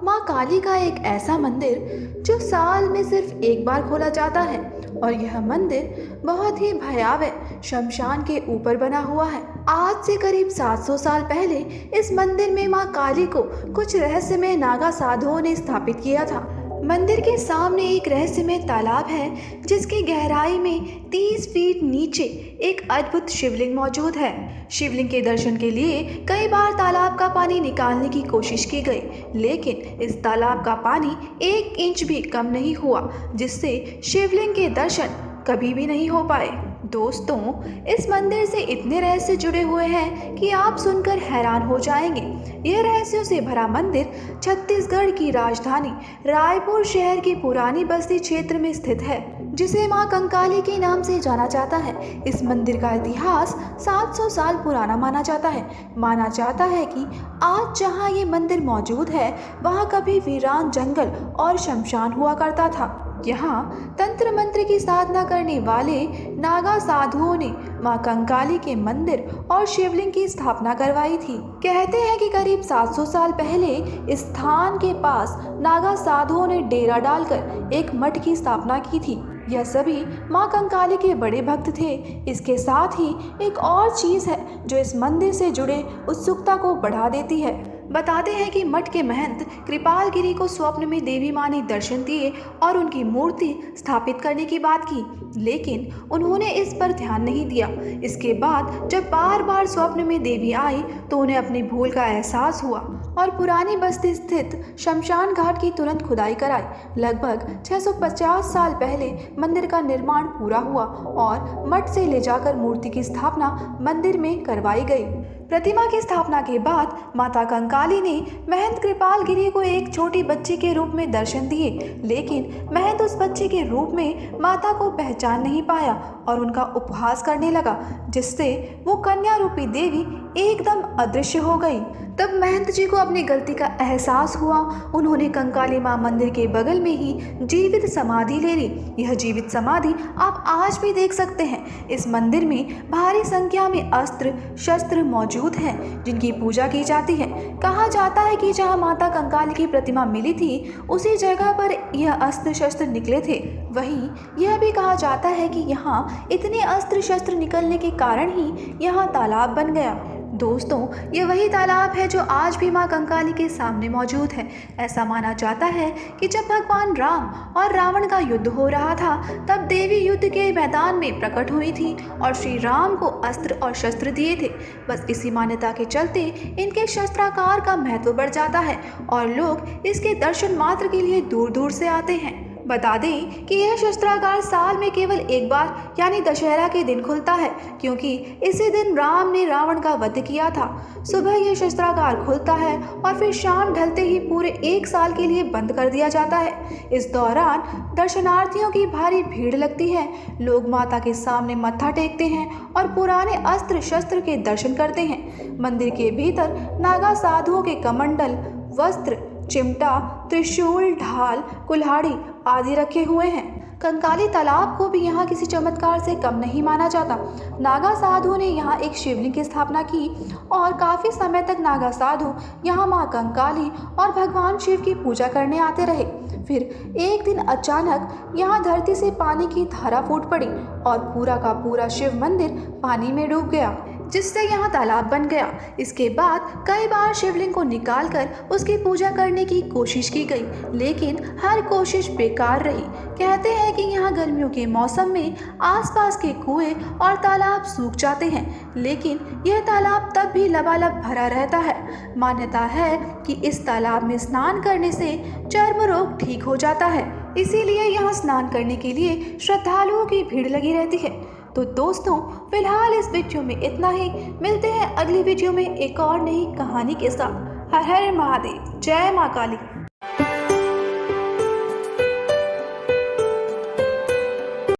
माँ काली का एक ऐसा मंदिर जो साल में सिर्फ एक बार खोला जाता है और यह मंदिर बहुत ही भयावह शमशान के ऊपर बना हुआ है। आज से करीब 700 साल पहले इस मंदिर में माँ काली को कुछ रहस्यमय नागा साधुओं ने स्थापित किया था। मंदिर के सामने एक रहस्यमय तालाब है जिसकी गहराई में 30 फीट नीचे एक अद्भुत शिवलिंग मौजूद है। शिवलिंग के दर्शन के लिए कई बार तालाब का पानी निकालने की कोशिश की गई, लेकिन इस तालाब का पानी 1 इंच भी कम नहीं हुआ, जिससे शिवलिंग के दर्शन कभी भी नहीं हो पाए। दोस्तों, इस मंदिर से इतने रहस्य जुड़े हुए हैं कि आप सुनकर हैरान हो जाएंगे। यह रहस्यों से भरा मंदिर छत्तीसगढ़ की राजधानी रायपुर शहर की पुरानी बस्ती क्षेत्र में स्थित है, जिसे मां कंकाली के नाम से जाना जाता है। इस मंदिर का इतिहास 700 साल पुराना माना जाता है। माना जाता है कि आज जहां ये मंदिर मौजूद है, वहां कभी वीरान जंगल और शमशान हुआ करता था। यहाँ तंत्र मंत्र की साधना करने वाले नागा साधुओं ने मां कंकाली के मंदिर और शिवलिंग की स्थापना करवाई थी। कहते हैं कि करीब 700 साल पहले इस स्थान के पास नागा साधुओं ने डेरा डालकर एक मठ की स्थापना की थी। यह सभी मां कंकाली के बड़े भक्त थे। इसके साथ ही एक और चीज है जो इस मंदिर से जुड़े उत्सुकता को बढ़ा देती है। बताते हैं कि मठ के महंत कृपाल गिरी को स्वप्न में देवी मां ने दर्शन दिए और उनकी मूर्ति स्थापित करने की बात की, लेकिन उन्होंने इस पर ध्यान नहीं दिया। इसके बाद जब बार बार स्वप्न में देवी आई तो उन्हें अपनी भूल का एहसास हुआ और पुरानी बस्ती स्थित शमशान घाट की तुरंत खुदाई कराई। लगभग 650 साल पहले मंदिर का निर्माण पूरा हुआ और मठ से ले जाकर मूर्ति की स्थापना मंदिर में करवाई गई। प्रतिमा की स्थापना के बाद माता कंकाली ने महंत कृपाल गिरी को एक छोटी बच्ची के रूप में दर्शन दिए, लेकिन महंत उस बच्ची के रूप में माता को पहचान नहीं पाया और उनका उपहास करने लगा, जिससे वो कन्या रूपी देवी एकदम अदृश्य हो गई। तब महंत जी को अपनी गलती का एहसास हुआ। उन्होंने कंकाली मां मंदिर के बगल में ही जीवित समाधि ले ली। यह जीवित समाधि आप आज भी देख सकते हैं। इस मंदिर में भारी संख्या में अस्त्र शस्त्र मौजूद हैं जिनकी पूजा की जाती है। कहा जाता है कि जहां माता कंकाली की प्रतिमा मिली थी, उसी जगह पर यह अस्त्र शस्त्र निकले थे। वहीं यह भी कहा जाता है कि यहाँ इतने अस्त्र शस्त्र निकलने के कारण ही यहाँ तालाब बन गया। दोस्तों, ये वही तालाब है जो आज भी मां कंकाली के सामने मौजूद है। ऐसा माना जाता है कि जब भगवान राम और रावण का युद्ध हो रहा था, तब देवी युद्ध के मैदान में प्रकट हुई थी और श्री राम को अस्त्र और शस्त्र दिए थे। बस इसी मान्यता के चलते इनके शस्त्रागार का महत्व बढ़ जाता है और लोग इसके दर्शन मात्र के लिए दूर दूर से आते हैं। बता दें कि यह शस्त्रागार साल में केवल एक बार यानी दशहरा के दिन खुलता है, क्योंकि इसी दिन राम ने रावण का वध किया था। सुबह यह शस्त्रागार खुलता है और फिर शाम ढलते ही पूरे 1 साल के लिए बंद कर दिया जाता है। इस दौरान दर्शनार्थियों की भारी भीड़ लगती है। लोग माता के सामने मत्था टेकते हैं और पुराने अस्त्र शस्त्र के दर्शन करते हैं। मंदिर के भीतर नागा साधुओं के कमंडल, वस्त्र, चिमटा, त्रिशूल, ढाल, कुल्हाड़ी आदि रखे हुए हैं। कंकाली तालाब को भी यहाँ किसी चमत्कार से कम नहीं माना जाता। नागा साधु ने यहाँ एक शिवलिंग की स्थापना की और काफी समय तक नागा साधु यहाँ माँ कंकाली और भगवान शिव की पूजा करने आते रहे। फिर एक दिन अचानक यहाँ धरती से पानी की धारा फूट पड़ी और पूरा का पूरा शिव मंदिर पानी में डूब गया, जिससे यहाँ तालाब बन गया। इसके बाद कई बार शिवलिंग को निकालकर उसकी पूजा करने की कोशिश की गई, लेकिन हर कोशिश बेकार रही। कहते हैं कि यहाँ गर्मियों के मौसम में आसपास के कुएं और तालाब सूख जाते हैं, लेकिन यह तालाब तब भी लबालब भरा रहता है। मान्यता है कि इस तालाब में स्नान करने से चर्म रोग ठीक हो जाता है, इसीलिए यहाँ स्नान करने के लिए श्रद्धालुओं की भीड़ लगी रहती है। तो दोस्तों, फिलहाल इस वीडियो में इतना ही। मिलते हैं अगली वीडियो में एक और नई कहानी के साथ। हर हर महादेव, जय माँ काली।